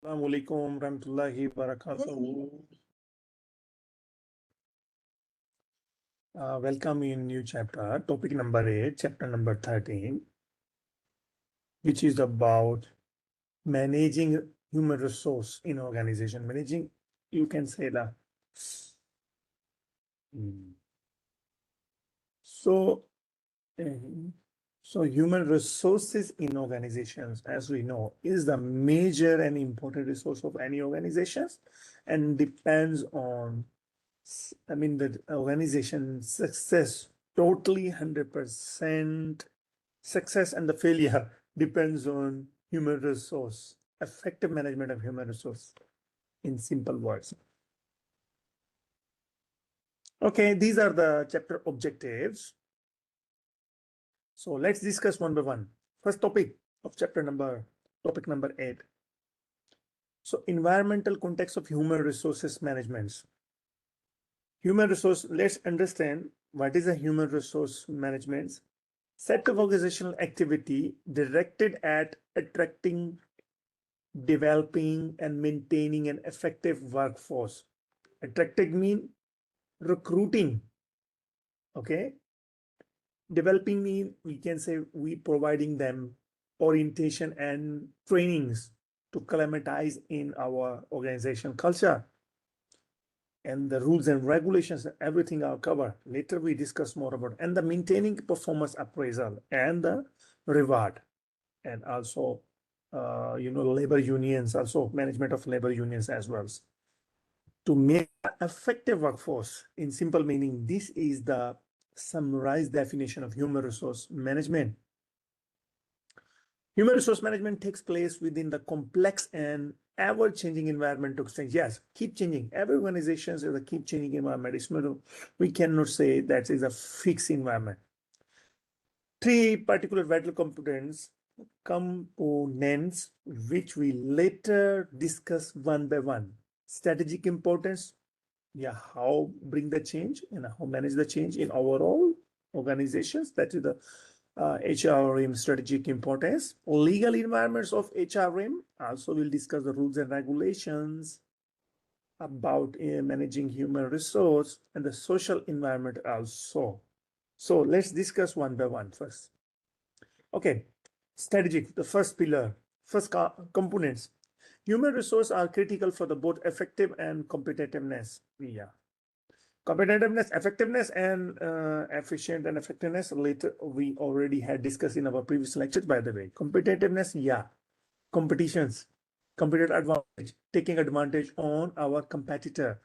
Assalamu alaikum warahmatullahi wabarakatuh. Welcome in new chapter, topic number 8, chapter number 13, which is about managing human resource in organization. Managing, you can say that. So, uh, so human resources in organizations, as we know, is the major and important resource of any organizations, and depends on the organization success, totally 100% success, and the failure depends on human resource, effective management of human resource, in simple words. Okay, these are the chapter objectives. So let's discuss one by one. First topic of topic number 8. So environmental context of human resources management. Human resource, let's understand what is a human resource management. Set of organizational activity directed at attracting, developing, and maintaining an effective workforce. Attracting mean recruiting. Okay. Developing mean we can say we providing them orientation and trainings to climatize in our organization culture. And the rules and regulations, everything are covered. Later we discuss more about, and the maintaining performance appraisal and the reward, and also labor unions, also management of labor unions as well. To make an effective workforce, in simple meaning, this is the summarized definition of human resource management. Human resource management takes place within the complex and ever-changing environment to exchange. Yes, keep changing. Every organization is a keep changing environment. We cannot say that is a fixed environment. Three particular vital components which we later discuss one by one. Strategic importance, how bring the change and how manage the change in overall organizations. That is the HRM strategic importance. Legal environments of HRM. Also, we'll discuss the rules and regulations about managing human resource, and the social environment also. So let's discuss one by one first. Okay, strategic, the first pillar, first components. Human resources are critical for the both effective and competitiveness. Competitiveness, effectiveness, and efficient and effectiveness. Later, we already had discussed in our previous lectures, by the way. Competitiveness, competitions, competitive advantage, taking advantage on our competitor.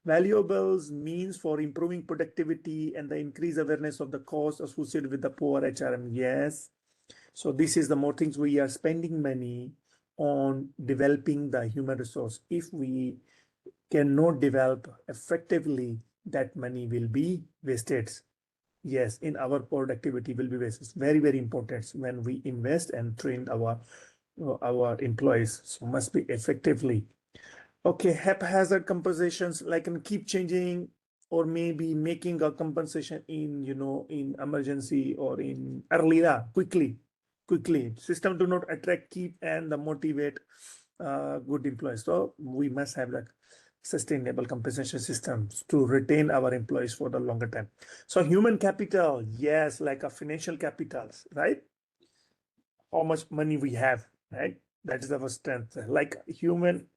Valuables means for improving productivity and the increased awareness of the cost associated with the poor HRM. Yes. So this is the more things we are spending money on developing the human resource. If we cannot develop effectively, that money will be wasted. Yes, in our productivity will be wasted. Very, very important when we invest and train our employees. So must be effectively. Okay, haphazard compensations like can keep changing, or maybe making a compensation in in emergency or in earlier quickly. System do not attract, keep, and the motivate good employees. So we must have like sustainable compensation systems to retain our employees for the longer time. So human capital, yes, like a financial capitals, right? How much money we have, right? That is our strength. Like human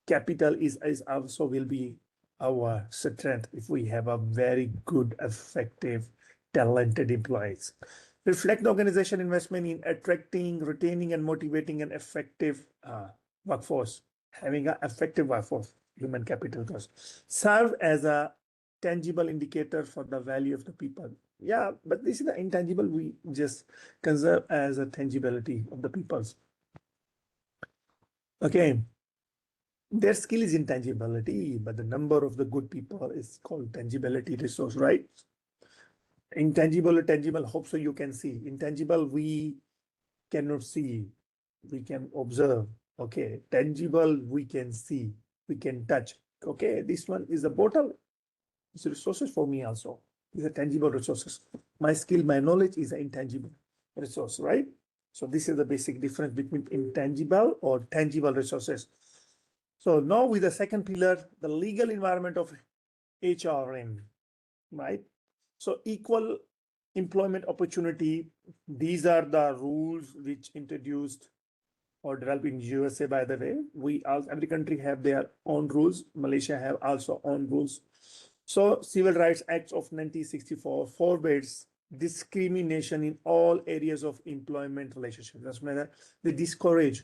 capital is also will be our strength if we have a very good, effective, talented employees. Reflect the organization investment in attracting, retaining, and motivating an effective workforce. Having an effective workforce, human capital cost, serve as a tangible indicator for the value of the people. Yeah, but this is the intangible we just conserve as a tangibility of the peoples. Okay. Their skill is intangibility, but the number of the good people is called tangibility resource, right? Intangible or tangible, hope so you can see. Intangible, we cannot see, we can observe. Okay, tangible, we can see, we can touch. Okay, this one is a bottle. It's resources for me also. These are tangible resources. My skill, my knowledge is an intangible resource, right? So this is the basic difference between intangible or tangible resources. So now with the second pillar, the legal environment of HRM, right? So equal employment opportunity, these are the rules which introduced or developed in USA, by the way. We all, every country have their own rules. Malaysia have also own rules. So Civil Rights Act of 1964 forbids discrimination in all areas of employment relationships. That's why they discourage,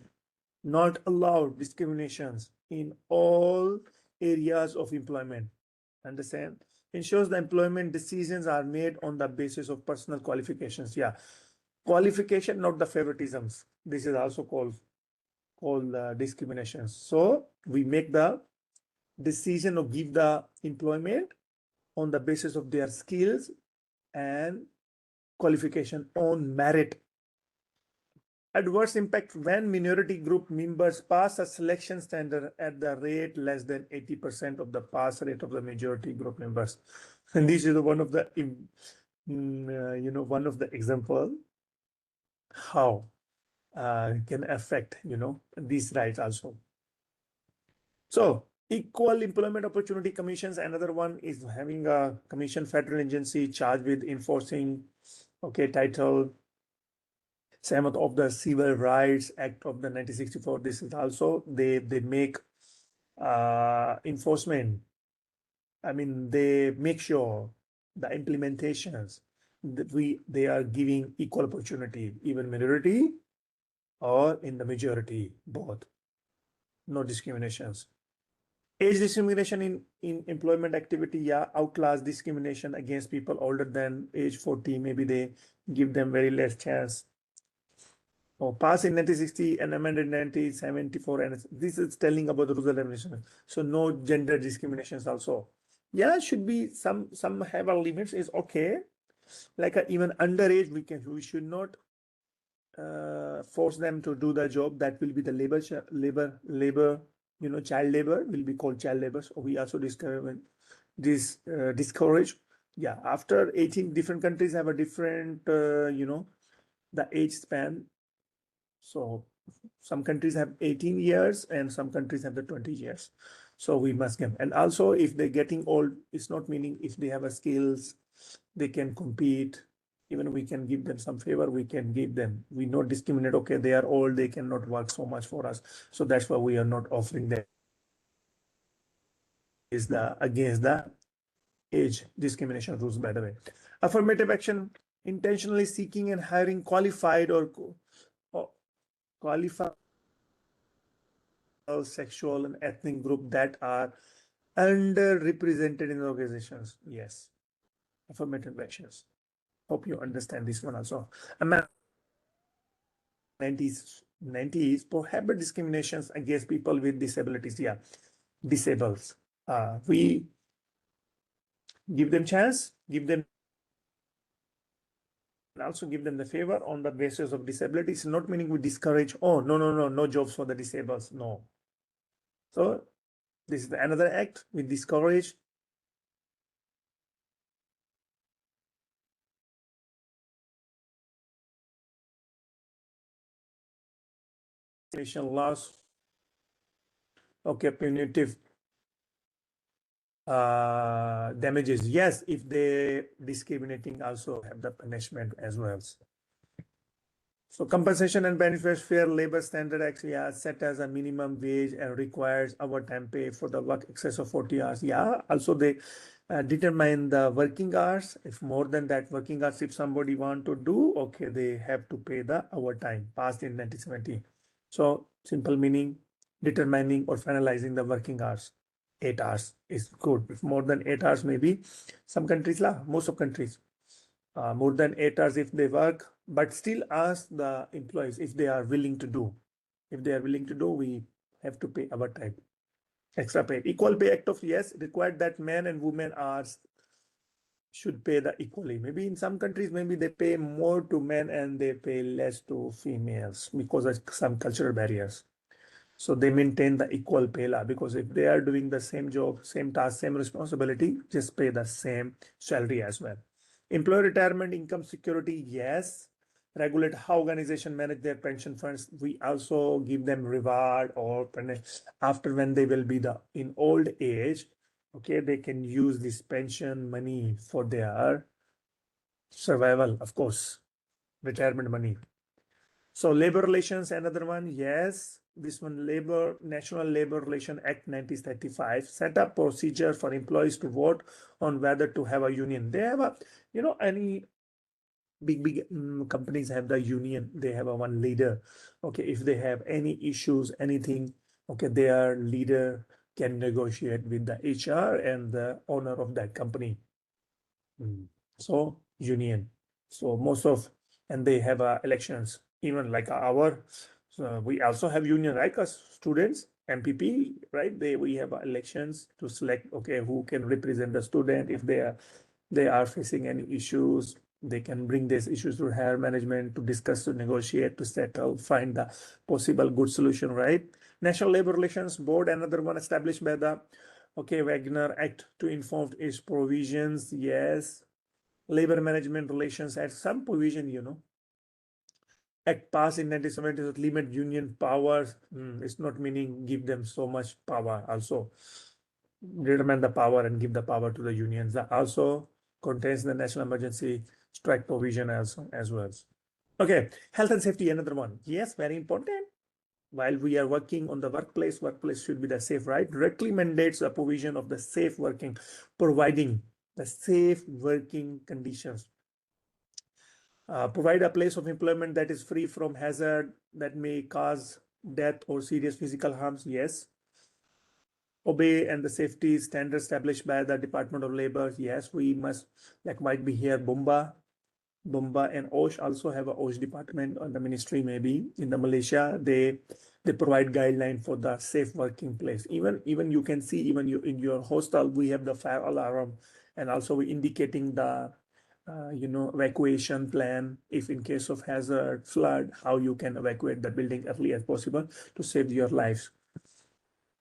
not allow discriminations in all areas of employment. Understand? Ensures the employment decisions are made on the basis of personal qualifications. Yeah, qualification, not the favoritisms. This is also called discriminations. So we make the decision or give the employment on the basis of their skills and qualification on merit. Adverse impact when minority group members pass a selection standard at the rate less than 80% of the pass rate of the majority group members. And this is one of the, one of the example how can affect, these rights also. So equal employment opportunity commissions, another one is having a commission federal agency charged with enforcing, title 7th of the Civil Rights Act of the 1964. This is also, they make enforcement. I mean, they make sure the implementations that they are giving equal opportunity, even minority or in the majority, both. No discriminations. Age discrimination in employment activity, yeah, outclass discrimination against people older than age 40. Maybe they give them very less chance. Or passed in 1960 and amended in 1974, and this is telling about the rural revolution. So no gender discriminations also. Yeah, should be some have a limits is okay. Like even underage, we should not force them to do the job. That will be the labor, child labor will be called child labor. So we also discourage. Yeah, after 18, different countries have a different, the age span. So some countries have 18 years and some countries have the 20 years. So we must give. And also if they're getting old, it's not meaning if they have a skills, they can compete. Even we can give them some favor, we can give them. We not discriminate, okay, they are old, they cannot work so much for us. So that's why we are not offering them. Is the against the age discrimination rules, by the way. Affirmative action, intentionally seeking and hiring qualified or qualified sexual and ethnic group that are underrepresented in organizations. Yes, affirmative actions. Hope you understand this one also. 90s prohibit discriminations against people with disabilities. Yeah, disables. We give them chance, give them and also give them the favor on the basis of disabilities. Not meaning we discourage, oh, no jobs for the disabled. No. So this is another act we discourage. Laws. Okay, punitive damages. Yes, if they discriminating also have the punishment as well. So compensation and benefits, fair labor standard actually are set as a minimum wage and requires overtime pay for the work excess of 40 hours. Yeah, also they determine the working hours. If more than that working hours, if somebody want to do, okay, they have to pay the overtime, passed in 1970. So simple meaning, determining or finalizing the working hours. 8 hours is good. If more than 8 hours, maybe some countries, most of countries, more than 8 hours if they work, but still ask the employees if they are willing to do. If they are willing to do, we have to pay overtime, extra pay. Equal Pay Act of, yes, required that men and women should pay the equally. Maybe in some countries, maybe they pay more to men and they pay less to females because of some cultural barriers. So they maintain the equal pay law, because if they are doing the same job, same task, same responsibility, just pay the same salary as well. Employee retirement income security, yes. regulate how organization manage their pension funds. We also give them reward or after when they will be in old age, okay, they can use this pension money for their survival, of course, retirement money. So labor relations, another one, yes, this one, National Labor Relation Act 1935 set up procedure for employees to vote on whether to have a union. They have any big companies have the union, they have a one leader. Okay, if they have any issues, anything, okay, their leader can negotiate with the HR and the owner of that company. So union. So most of, and they have elections, even like our, so we also have union, right? Because students, MPP, right? We have elections to select, okay, who can represent the student. If they are facing any issues, they can bring these issues to higher management to discuss, to negotiate, to settle, find the possible good solution, right? National Labor Relations Board, another one established by the, okay, Wagner Act to inform its provisions, yes. Labor Management Relations Act, some provision, Act passed in 1970 to limit union powers. It's not meaning give them so much power. Also, determine the power and give the power to the unions. That also contains the national emergency strike provision as well. Okay, health and safety, another one. Yes, very important. While we are working on the workplace should be the safe, right? Directly mandates the provision of the safe working, providing the safe working conditions. Provide a place of employment that is free from hazard that may cause death or serious physical harms. Yes. Obey and the safety standards established by the Department of Labor. Yes, we must, like might be here, Bomba and OSH also have a OSH department on the ministry. Maybe in the Malaysia, they provide guideline for the safe working place. Even you can see, even you in your hostel, we have the fire alarm, and also we indicating the evacuation plan. If in case of hazard, flood, how you can evacuate the building early as possible to save your lives.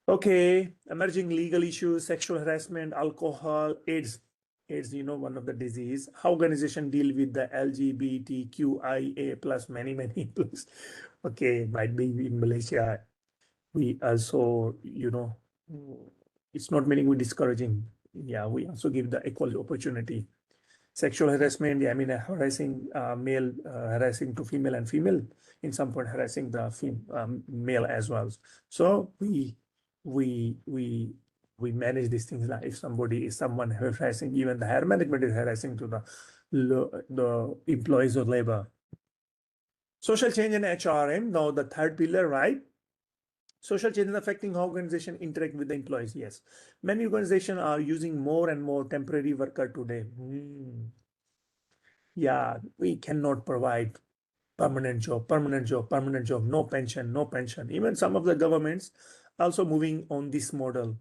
Okay, emerging legal issues, sexual harassment, alcohol, AIDS, one of the disease. How organization deal with the LGBTQIA plus many plus. Okay, might be in Malaysia. We also, it's not meaning we're discouraging. Yeah, we also give the equal opportunity. Sexual harassment, yeah, I mean, harassing male, harassing to female, and female in some point harassing the male as well. So we manage these things. Like if someone harassing, even the higher management is harassing to the employees of labor. Social change in HRM. Now the third pillar, right? Social change is affecting how organizations interact with the employees. Yes, many organizations are using more and more temporary worker today. Yeah, we cannot provide permanent job, no pension. Even some of the governments also moving on this model.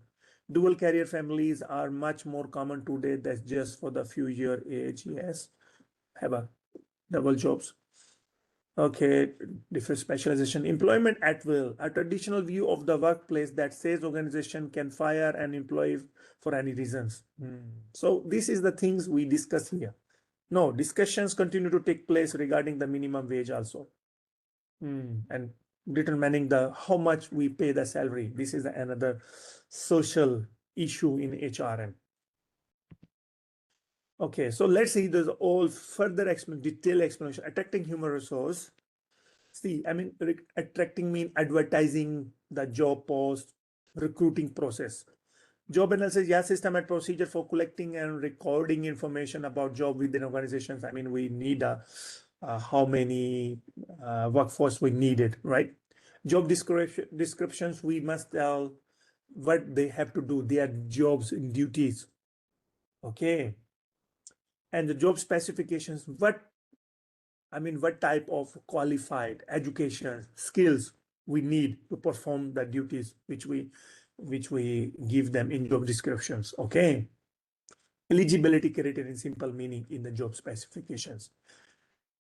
Dual career families are much more common today. That's just for the few year age. Yes, have a double jobs. Okay, different specialization. Employment at will, a traditional view of the workplace that says organization can fire an employee for any reasons. So this is the things we discuss here. No, discussions continue to take place regarding the minimum wage also. And determining how much we pay the salary. This is another social issue in HRM. Okay, so let's see there's all further detailed explanation. Attracting human resource. See, I mean, attracting mean advertising the job post, recruiting process. Job analysis, yeah, system and procedure for collecting and recording information about job within organizations. I mean, we need how many workforce we needed, right? Job descriptions, we must tell what they have to do, their jobs and duties. Okay. And the job specifications, what type of qualified education skills we need to perform the duties which we give them in job descriptions. Okay. Eligibility criteria in simple meaning in the job specifications.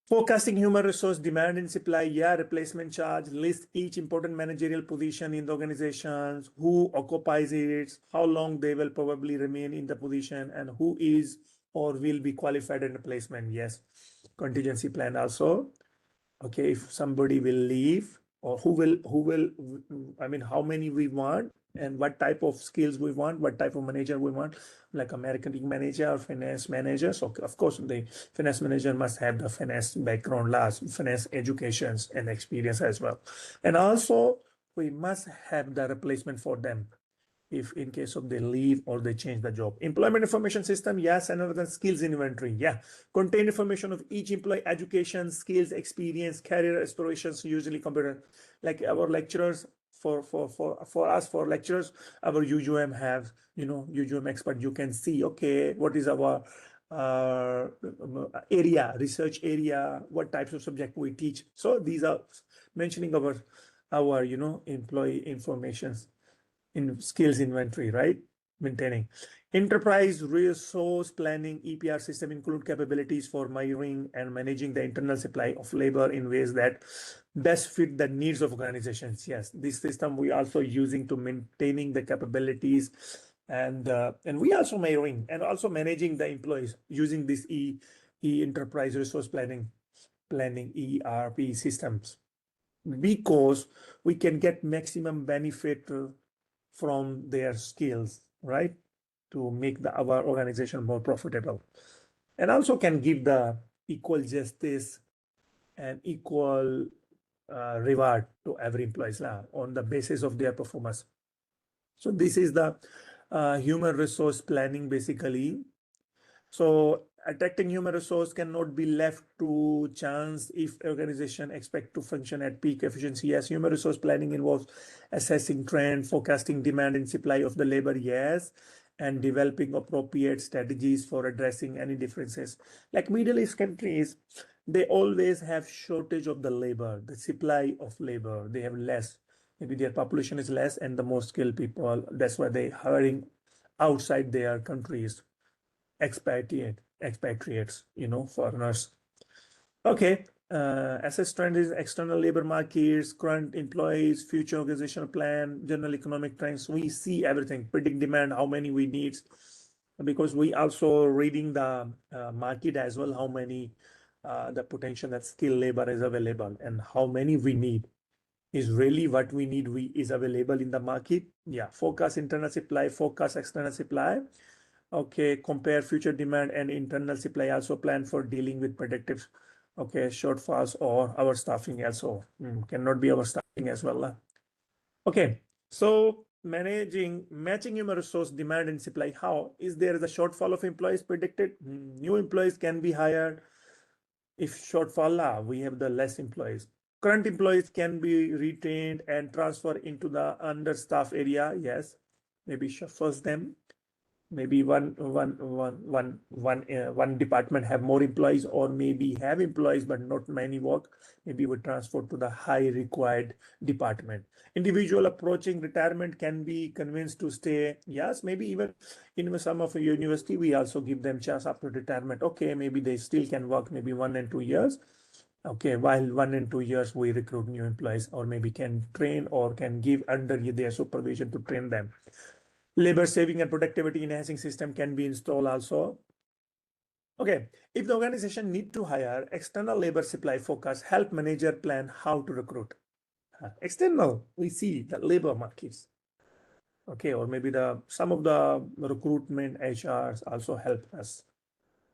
Forecasting human resource demand and supply, yeah, replacement charge, list each important managerial position in the organizations, who occupies it, how long they will probably remain in the position, and who is or will be qualified in replacement. Yes, contingency plan also. Okay, if somebody will leave, or who will, I mean, how many we want and what type of skills we want, what type of manager we want, like a marketing manager or finance manager. So of course, the finance manager must have the finance background, last finance educations and experience as well. And also we must have the replacement for them if in case of they leave or they change the job. Employment information system, yes. And another skills inventory, yeah. Contain information of each employee, education, skills, experience, career aspirations, usually computer. Like our lecturers, for us, for lecturers, our UUM have, UUM expert, you can see, okay, what is our uh, area, research area, what types of subject we teach. So these are mentioning our employee informations in skills inventory, right? Maintaining. Enterprise resource planning EPR system include capabilities for measuring and managing the internal supply of labor in ways that best fit the needs of organizations. Yes, this system we also using to maintaining the capabilities, and we also measuring and also managing the employees using this enterprise resource planning ERP systems, because we can get maximum benefit from their skills, right? To make our organization more profitable, and also can give the equal justice and equal reward to every employee on the basis of their performance. So this is the human resource planning basically. So attracting human resource cannot be left to chance if organization expect to function at peak efficiency. Yes, human resource planning involves assessing trend, forecasting demand and supply of the labor, yes, and developing appropriate strategies for addressing any differences. Like Middle East countries, they always have shortage of the labor, the supply of labor. They have less. Maybe their population is less and the more skilled people. That's why they hiring outside their countries, expatriates, foreigners. Okay. Assess trend is external labor markets, current employees, future organizational plan, general economic trends. We see everything, predict demand, how many we need, because we also reading the market as well, how many the potential that skilled labor is available and how many we need. Is really what we need is available in the market. Yeah, forecast internal supply, forecast external supply. Okay, compare future demand and internal supply. Also plan for dealing with predictive, okay, shortfalls or our staffing also. Cannot be our staffing as well. Okay, so matching human resource demand and supply. How is there is a shortfall of employees predicted? New employees can be hired. If shortfall, we have the less employees. Current employees can be retained and transferred into the understaffed area. Yes, maybe shuffles them. Maybe one department have more employees, or maybe have employees but not many work. Maybe we transfer to the high required department. Individual approaching retirement can be convinced to stay. Yes, maybe even in some of a university, we also give them chance after retirement. Okay, maybe they still can work maybe 1 and 2 years. Okay, while 1 and 2 years we recruit new employees, or maybe can train or can give under their supervision to train them. Labor saving and productivity enhancing system can be installed also. Okay, if the organization need to hire external labor supply focus, help manager plan how to recruit. External, we see the labor markets. Okay, or maybe some of the recruitment HRs also help us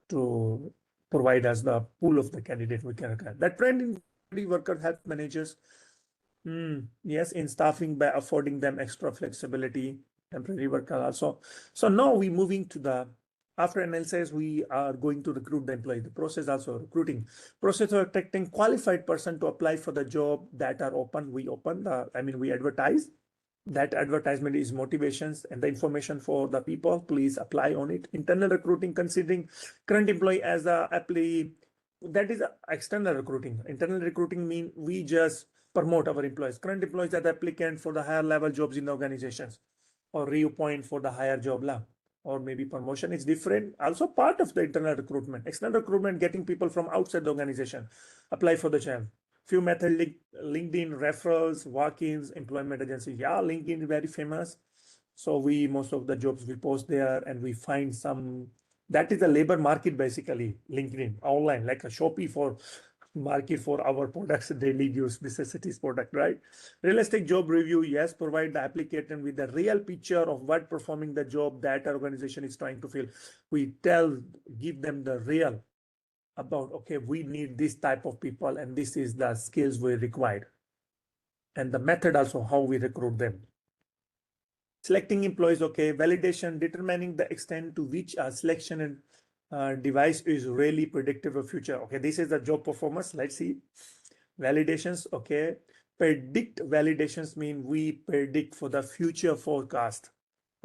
to provide us the pool of the candidate we can recruit. That trend in worker help managers. Yes, in staffing by affording them extra flexibility, temporary worker also. So now we moving to the, after analysis, we are going to recruit the employee. The process also recruiting. Process of attracting qualified person to apply for the job that are open. We advertise. That advertisement is motivations and the information for the people. Please apply on it. Internal recruiting, considering current employee as the applicant. That is external recruiting. Internal recruiting mean we just promote our employees. Current employees are the applicant for the higher level jobs in the organizations, or reappoint for the higher job or maybe promotion is different. Also part of the internal recruitment. External recruitment, getting people from outside the organization, apply for the job. Few methods: LinkedIn referrals, walk-ins, employment agency. Yeah, LinkedIn is very famous. So most of the jobs we post there, and we find some, that is the labor market basically. LinkedIn online, like a Shopee for market for our products, daily use necessities product, right? Realistic job review, yes, provide the applicant with a real picture of what performing the job that organization is trying to fill. We give them the real about, okay, we need this type of people and this is the skills we require. And the method also, how we recruit them. Selecting employees, okay, validation, determining the extent to which a selection and device is really predictive of future. Okay, this is the job performance. Let's see. Validations, okay. Predict validations mean we predict for the future forecast.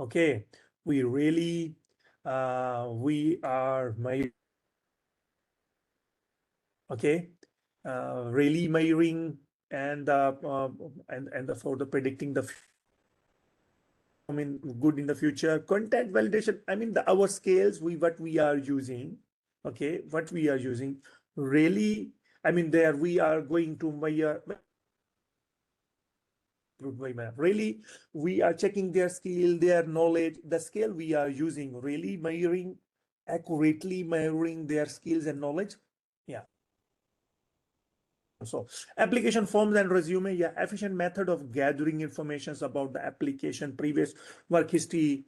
Okay, we really, we are my, okay, really measuring and for the predicting the good in the future. Content validation, I mean our scales, what we are using, okay, what we are using really, I mean there we are going to measure really, we are checking their skill, their knowledge, the scale we are using, really measuring, accurately measuring their skills and knowledge. Yeah. So application forms and resume, yeah, efficient method of gathering information about the application, previous work history,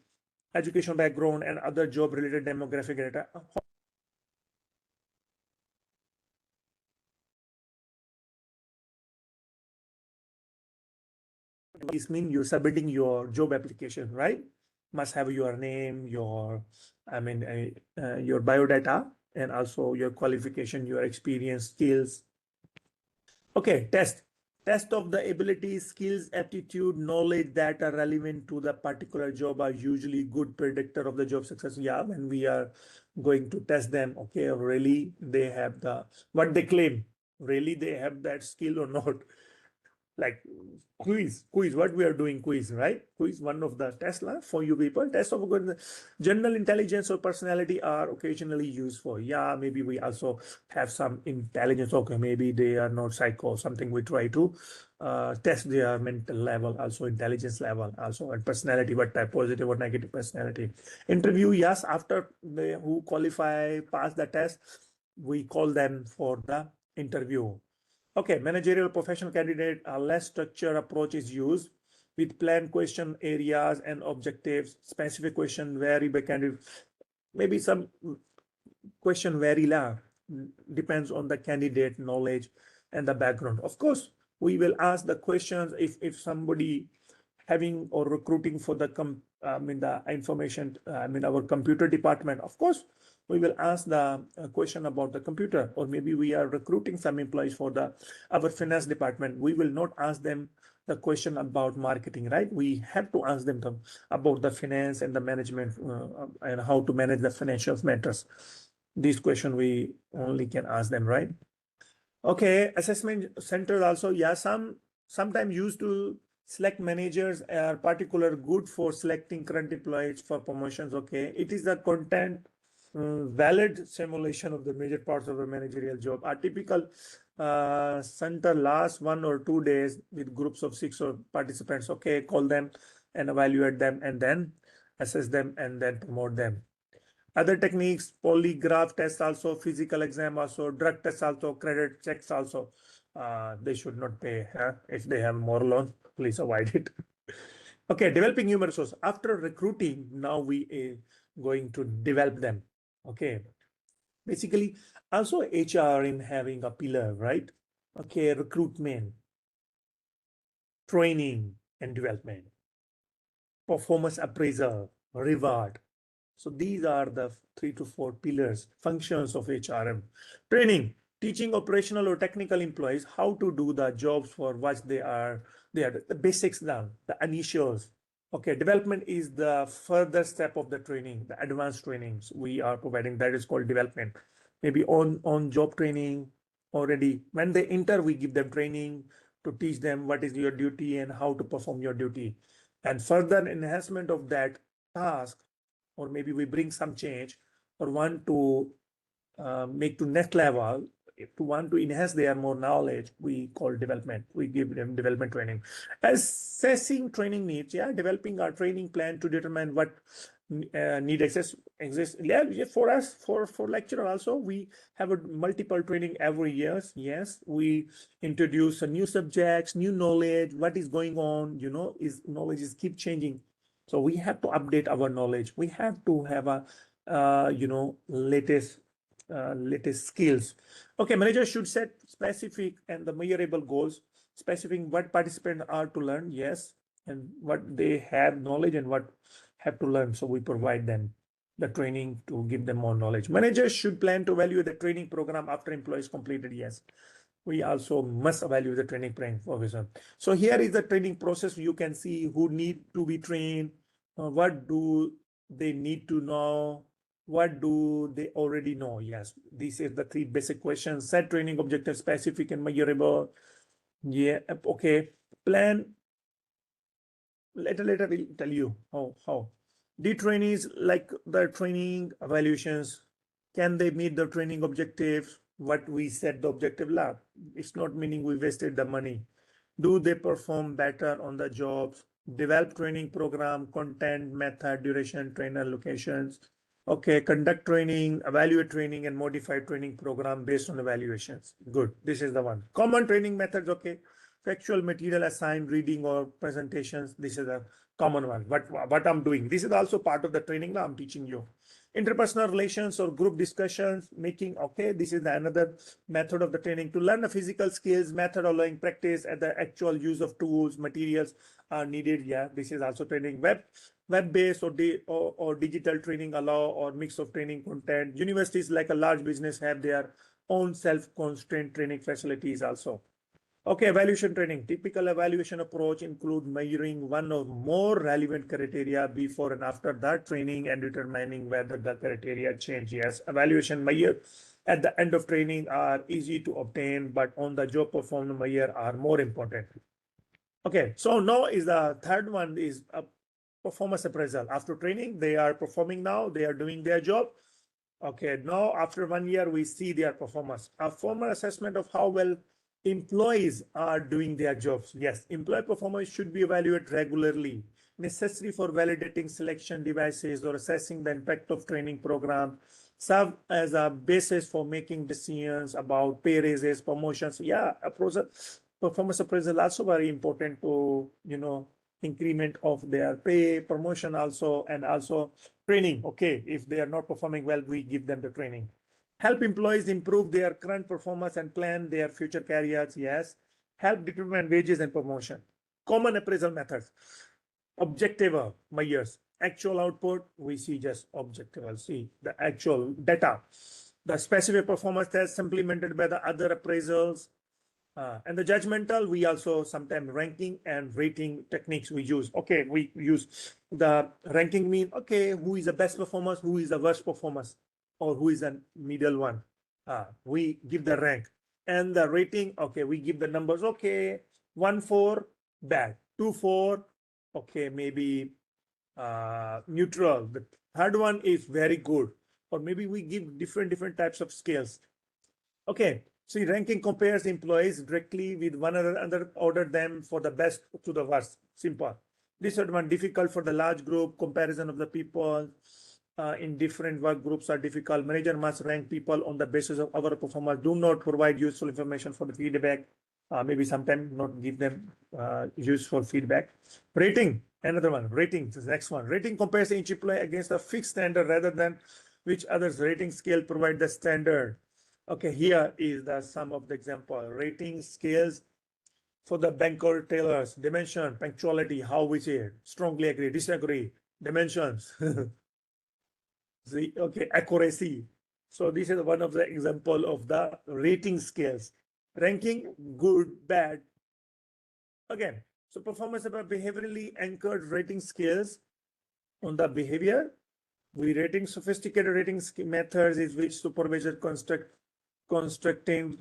education background, and other job related demographic data. This means you're submitting your job application, right? Must have your name, your, I mean, your biodata, and also your qualification, your experience, skills. Okay, test of the abilities, skills, aptitude, knowledge that are relevant to the particular job are usually good predictor of the job success. Yeah, when we are going to test them, okay, really they have the what they claim, really they have that skill or not. Like quiz, what we are doing, quiz, right? Quiz, one of the tests for you people. Test of general intelligence or personality are occasionally used for, yeah, maybe we also have some intelligence. Okay, maybe they are not psycho, something we try to test their mental level, also intelligence level, also and personality, what type, positive or negative personality. Interview, yes, after they who qualify, pass the test, we call them for the interview. Okay, managerial professional candidate, a less structured approach is used with planned question areas and objectives. Specific question vary by candidate. Maybe some question vary depends on the candidate knowledge and the background. Of course, we will ask the questions if somebody having or recruiting for the the information, our computer department. Of course, we will ask the question about the computer, or maybe we are recruiting some employees for our finance department. We will not ask them the question about marketing, right? We have to ask them about the finance and the management and how to manage the financial matters. This question we only can ask them, right? Okay, assessment centers also, yeah, sometimes used to select managers are particular good for selecting current employees for promotions. Okay, it is the content valid simulation of the major parts of a managerial job. A typical center lasts 1 or 2 days with groups of 6 or participants. Okay, call them and evaluate them and then assess them and then promote them. Other techniques, polygraph tests also, physical exam also, drug tests also, credit checks also. They should not pay if they have more loan. Please avoid it. Okay, developing human resource. After recruiting, now we are going to develop them. Okay, basically also HR in having a pillar, right? Okay, recruitment, training and development, performance appraisal, reward. So these are the 3 to 4 pillars, functions of HRM. Training, teaching operational or technical employees how to do the jobs for what they are the basics done, the initials. Okay, development is the further step of the training, the advanced trainings we are providing, that is called development. Maybe on job training already. When they enter, we give them training to teach them what is your duty and how to perform your duty. And further enhancement of that task, or maybe we bring some change or want to make to next level, if to want to enhance their more knowledge, we call development. We give them development training. Assessing training needs, yeah, developing our training plan to determine what need exists. Yeah, for us, for lecturer also, we have a multiple training every year. Yes, we introduce a new subjects, new knowledge, what is going on, is knowledge is keep changing. So we have to update our knowledge. We have to have a latest skills. Okay, managers should set specific and the measurable goals, specifying what participants are to learn, yes, and what they have knowledge and what have to learn. So we provide them the training to give them more knowledge. Managers should plan to evaluate the training program after employees completed, yes. We also must evaluate the training plan officer. So here is the training process. You can see who need to be trained, what do they need to know, what do they already know. Yes, these are the three basic questions. Set training objectives, specific and measurable. Yeah, okay. Plan. Later we'll tell you how. The trainees, like the training evaluations, can they meet the training objectives? What we set the objective lab. It's not meaning we wasted the money. Do they perform better on the jobs? Develop training program, content, method, duration, trainer, locations. Okay, conduct training, evaluate training, and modify training program based on evaluations. Good. This is the one. Common training methods. Okay, factual material assigned, reading or presentations. This is a common one. What I'm doing. This is also part of the training that I'm teaching you. Interpersonal relations or group discussions, making, okay, this is another method of the training. To learn the physical skills, method allowing practice at the actual use of tools, materials are needed. Yeah, this is also training. Web-based or digital training allow or mix of training content. Universities, like a large business, have their own self-constrained training facilities also. Okay, evaluation training. Typical evaluation approach include measuring one or more relevant criteria before and after that training and determining whether the criteria change. Yes, evaluation measure at the end of training are easy to obtain, but on the job performance measure are more important. Okay, so now is the third one is a performance appraisal. After training, they are performing now, they are doing their job. Okay, now after 1 year, we see their performance. A formal assessment of how well employees are doing their jobs. Yes, employee performance should be evaluated regularly. Necessary for validating selection devices or assessing the impact of training program. Serve as a basis for making decisions about pay raises, promotions. Yeah, performance appraisal also very important to, increment of their pay, promotion also, and also training. Okay, if they are not performing well, we give them the training. Help employees improve their current performance and plan their future careers. Yes. Help determine wages and promotion. Common appraisal methods. Objective measures. Actual output, we see just objective. See the actual data. The specific performance tests implemented by the other appraisals. And the judgmental, we also sometimes ranking and rating techniques we use. Okay, we use the ranking mean, okay, who is the best performance, who is the worst performance, or who is the middle one. We give the rank. And the rating, okay, we give the numbers, okay, 1-4, bad, 2-4, okay, maybe neutral. The third one is very good. Or maybe we give different types of scales. Okay, see, ranking compares employees directly with one another, order them for the best to the worst. Simple. This one difficult for the large group. Comparison of the people in different work groups are difficult. Manager must rank people on the basis of our performance. Do not provide useful information for the feedback. Maybe sometimes not give them useful feedback. Rating, another one. Rating, the next one. Rating compares each employee against a fixed standard rather than which others rating scale provide the standard. Okay, here is the some of the example. Rating scales for the banker tailors. Dimension, punctuality, how we say it. Strongly agree, disagree. Dimensions. See, okay, accuracy. So this is one of the example of the rating scales. Ranking, good, bad. Again, so performance of a behaviorally anchored rating scales on the behavior. We rating sophisticated rating methods is which supervisor constructing.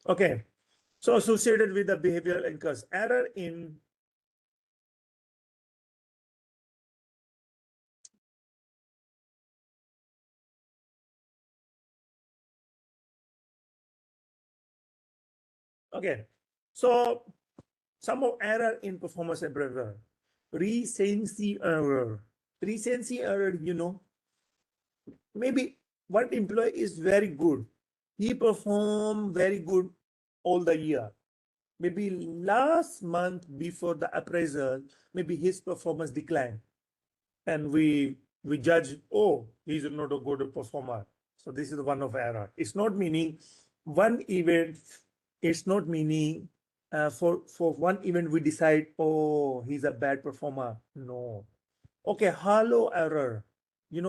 Okay, so associated with the behavioral anchors, error in Okay, so some of error in performance appraisal, recency error. Recency error, maybe one employee is very good. He performed very good all the year. Maybe last month before the appraisal, maybe his performance declined. And we judge, oh, he's not a good performer. So this is one of error. It's not meaning one event, it's not meaning for one event we decide, oh, he's a bad performer. No. Okay, hollow error,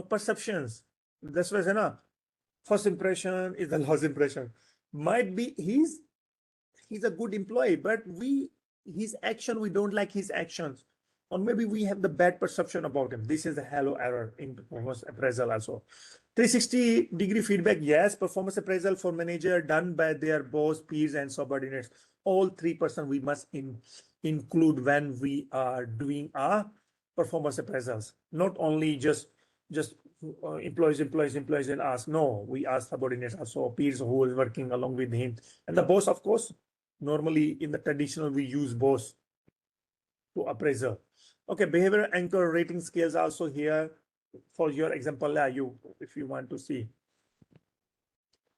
perceptions. That's why, first impression is the last impression. Might be he's a good employee, but his action, we don't like his actions. Or maybe we have the bad perception about him. This is a hollow error in performance appraisal also. 360-degree feedback, yes, performance appraisal for manager done by their boss, peers, and subordinates. All 3% we must include when we are doing our performance appraisals. Not only just employees, and us. No, we ask subordinates also, peers who is working along with him. And the boss, of course, normally in the traditional, we use boss to appraiser. Okay, behavior anchor rating scales also here for your example, if you want to see.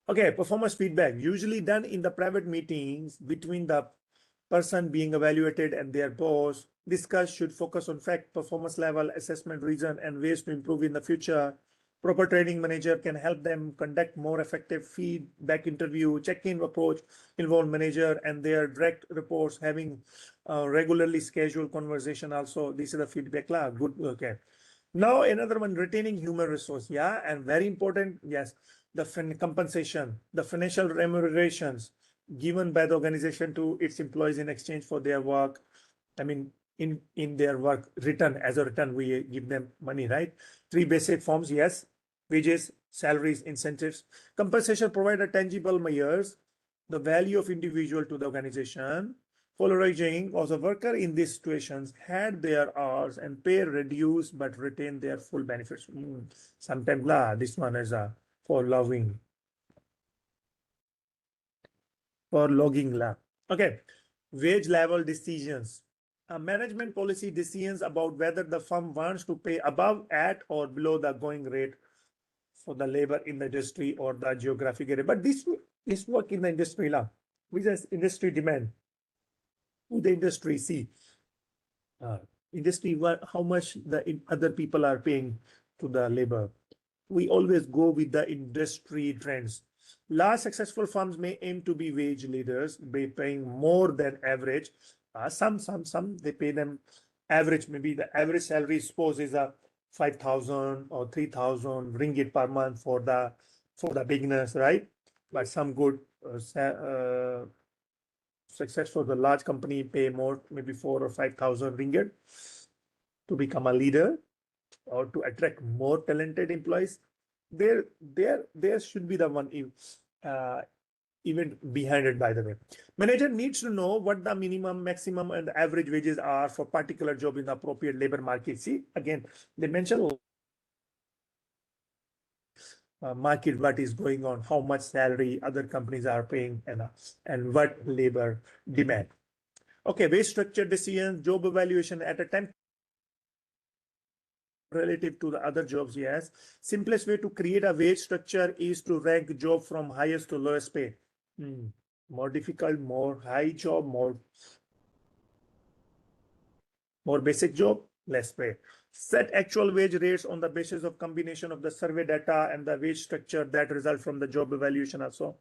Okay, performance feedback, usually done in the private meetings between the person being evaluated and their boss. Discuss should focus on fact, performance level, assessment reason, and ways to improve in the future. Proper training manager can help them conduct more effective feedback interview, check-in approach, involve manager and their direct reports, having regularly scheduled conversation also. This is the feedback law. Good, okay. Now another one, retaining human resource. Yeah, and very important, yes, the compensation, the financial remunerations given by the organization to its employees in exchange for their work. I mean, in their work, return, as a return, we give them money, right? 3 basic forms, yes, wages, salaries, incentives. Compensation provide a tangible measures the value of individual to the organization. Polarizing was a worker in these situations had their hours and pay reduced but retain their full benefits. Sometimes this one is for logging. For logging law. Okay, wage level decisions. Management policy decisions about whether the firm wants to pay above, at, or below the going rate for the labor in the industry or the geographic area. But this work in the industry law, which is industry demand. Who the industry see? Industry, how much the other people are paying to the labor. We always go with the industry trends. Large successful firms may aim to be wage leaders by paying more than average. Some they pay them average. Maybe the average salary suppose is a 5,000 or 3,000 ringgit per month for the beginners, right? But some good successful, the large company pay more, maybe 4 or 5,000 ringgit to become a leader or to attract more talented employees. There should be the one event behind it. By the way, manager needs to know what the minimum, maximum, and average wages are for particular job in the appropriate labor market. See, again, they mention market, what is going on, how much salary other companies are paying, and what labor demand. Okay, wage structure decisions, job evaluation at a time relative to the other jobs. Yes, simplest way to create a wage structure is to rank job from highest to lowest pay. More difficult, more high job, more basic job, less pay. Set actual wage rates on the basis of combination of the survey data and the wage structure that result from the job evaluation also.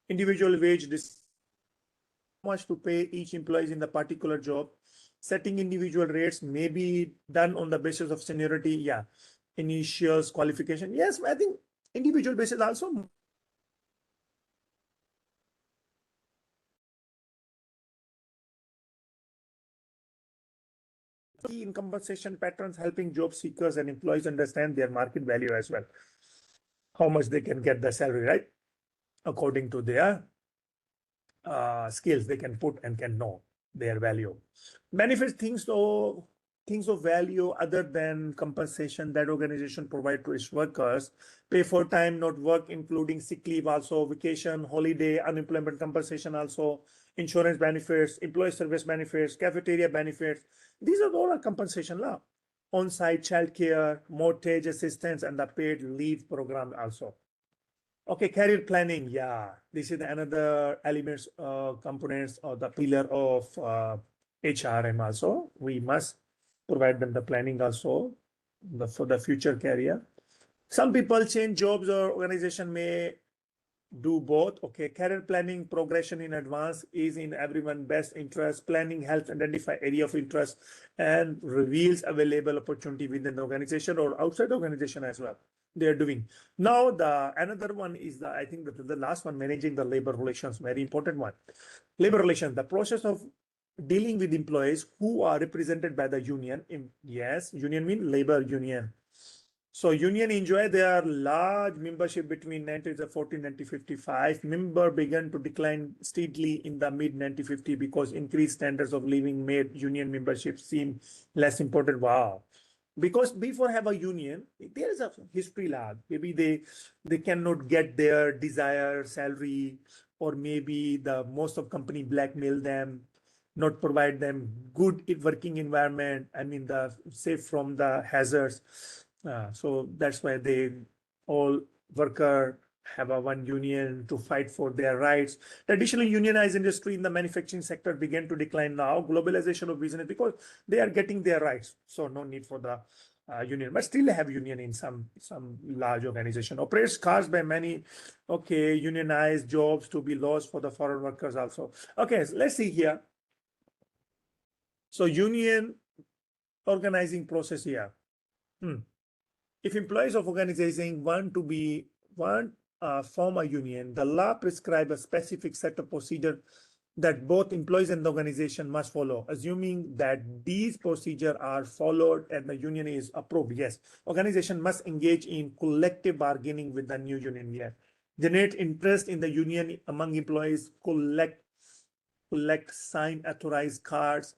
Individual wage, how much to pay each employee in the particular job. Setting individual rates may be done on the basis of seniority. Yeah, initials, qualification. Yes, I think individual basis also. In compensation patterns, helping job seekers and employees understand their market value as well. How much they can get the salary, right? According to their skills, they can put and can know their value. Benefits things, though, things of value other than compensation that organization provide to its workers. Pay for time not work, including sick leave, also vacation, holiday, unemployment compensation, also insurance benefits, employee service benefits, cafeteria benefits. These are all a compensation law. On-site childcare, mortgage assistance, and the paid leave program also. Okay, career planning. Yeah, this is another elements, components or the pillar of HRM also. We must provide them the planning also for the future career. Some people change jobs or organization may do both. Okay, career planning progression in advance is in everyone's best interest. Planning helps identify area of interest and reveals available opportunity within the organization or outside the organization as well. They are doing now. The another one is I think the last one, managing the labor relations, very important one. Labor relations, the process of dealing with employees who are represented by the union. Yes, union means labor union. So union enjoy their large membership between 1914 and 1955. Member began to decline steadily in the mid 1950 because increased standards of living made union membership seem less important. Wow. Because before have a union, there is a history lag. Maybe they cannot get their desired salary, or maybe the most of company blackmail them, not provide them good working environment. I mean the safe from the hazards. So that's why they all worker have a one union to fight for their rights. Traditionally unionized industry in the manufacturing sector began to decline now. Globalization of business, because they are getting their rights. So no need for the union, but still have union in some large organization. Operates caused by many, okay, unionized jobs to be lost for the foreign workers also. Okay, so let's see here. So union organizing process here. If employees of organization want form a union, the law prescribes a specific set of procedure that both employees and the organization must follow. Assuming that these procedures are followed and the union is approved, yes, organization must engage in collective bargaining with the new union. Yeah, generate interest in the union among employees, collect, sign authorized cards,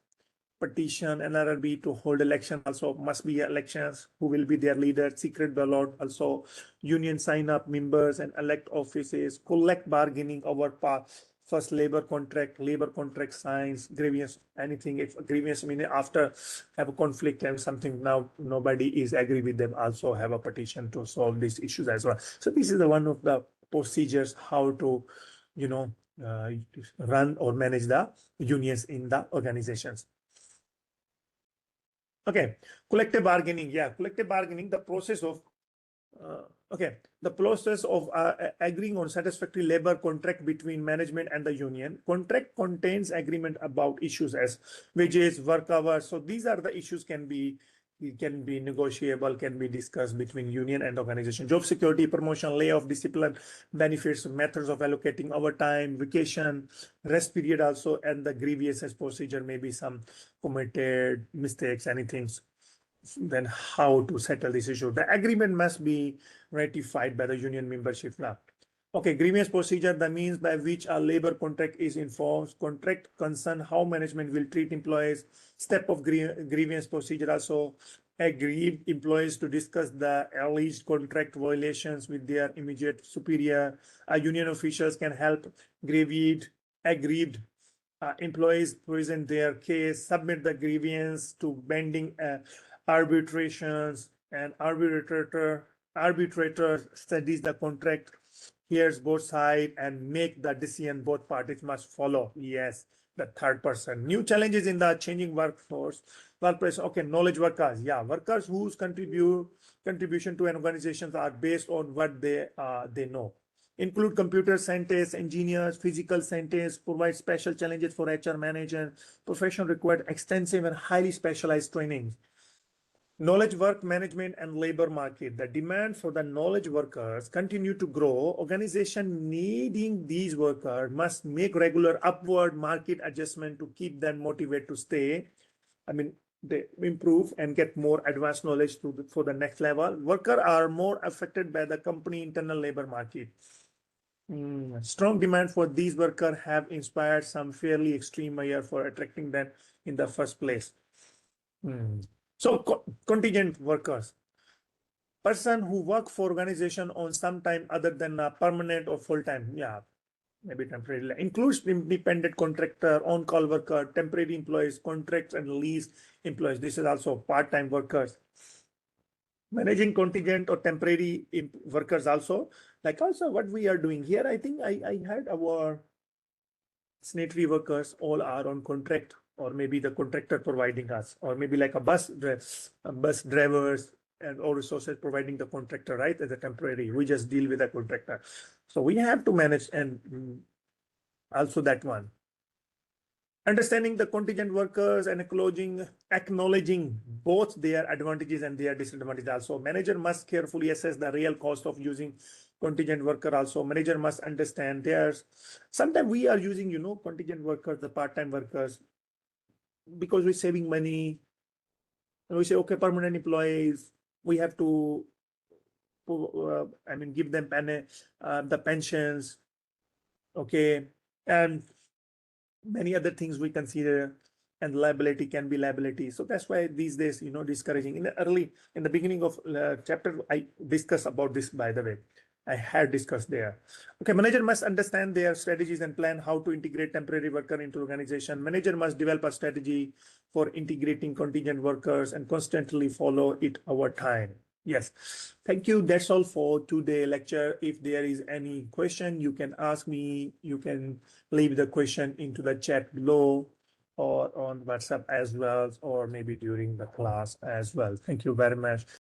petition NRRB to hold election. Also must be elections, who will be their leader, secret ballot, also union sign up members and elect offices, collect bargaining over first labor contract signs, grievance, anything. If grievance meaning after have a conflict and something, now nobody is agree with them, also have a petition to solve these issues as well. So this is the one of the procedures how to, you know, run or manage the unions in the organizations. Okay, collective bargaining. Yeah, collective bargaining, the process of the process of agreeing on satisfactory labor contract between management and the union. Contract contains agreement about issues as wages, work hours. So these are the issues can be negotiable, can be discussed between union and organization. Job security, promotion, layoff, discipline, benefits, methods of allocating overtime, vacation, rest period also, and the grievances procedure, maybe some committed mistakes, anything. Then how to settle this issue. The agreement must be ratified by the union membership now. Okay, grievance procedure, the means by which a labor contract is enforced. Contract concern how management will treat employees. Step of grievance procedure also. Aggrieved employees to discuss the alleged contract violations with their immediate superior. Union officials can help aggrieved employees present their case, submit the grievance to binding arbitrations, and arbitrator studies the contract, hears both sides, and make the decision both parties must follow. Yes, the third person. New challenges in the changing workplace. Okay, knowledge workers. Yeah, workers whose contribution to an organization are based on what they know. Include computer scientists, engineers, physical scientists, provide special challenges for HR manager. Profession required extensive and highly specialized training. Knowledge work management and labor market. The demand for the knowledge workers continue to grow. Organization needing these workers must make regular upward market adjustment to keep them motivated to stay. I mean, they improve and get more advanced knowledge for the next level. Workers are more affected by the company internal labor market. Strong demand for these workers have inspired some fairly extreme measures for attracting them in the first place. So contingent workers, person who work for organization on some time other than permanent or full time. Yeah, maybe temporary. Includes independent contractor, on-call worker, temporary employees, contracts and lease employees. This is also part-time workers. Managing contingent or temporary workers also. Like also what we are doing here, I think I had our sanitary workers all are on contract, or maybe the contractor providing us, or maybe like a bus drivers and all resources providing the contractor, right? As a temporary, we just deal with the contractor. So we have to manage and also that one. Understanding the contingent workers and acknowledging both their advantages and their disadvantages. Also, manager must carefully assess the real cost of using contingent worker. Also, manager must understand there's sometimes we are using, contingent workers, the part-time workers, because we're saving money. And we say, okay, permanent employees, we have to, give them the pensions, okay, and many other things we consider, and liability can be liability. So that's why these days, discouraging. In the beginning of chapter, I discussed about this, by the way. I had discussed there. Okay, manager must understand their strategies and plan how to integrate temporary worker into organization. Manager must develop a strategy for integrating contingent workers and constantly follow it over time. Yes, thank you. That's all for today lecture. If there is any question, you can ask me. You can leave the question into the chat below or on WhatsApp as well, or maybe during the class as well. Thank you very much.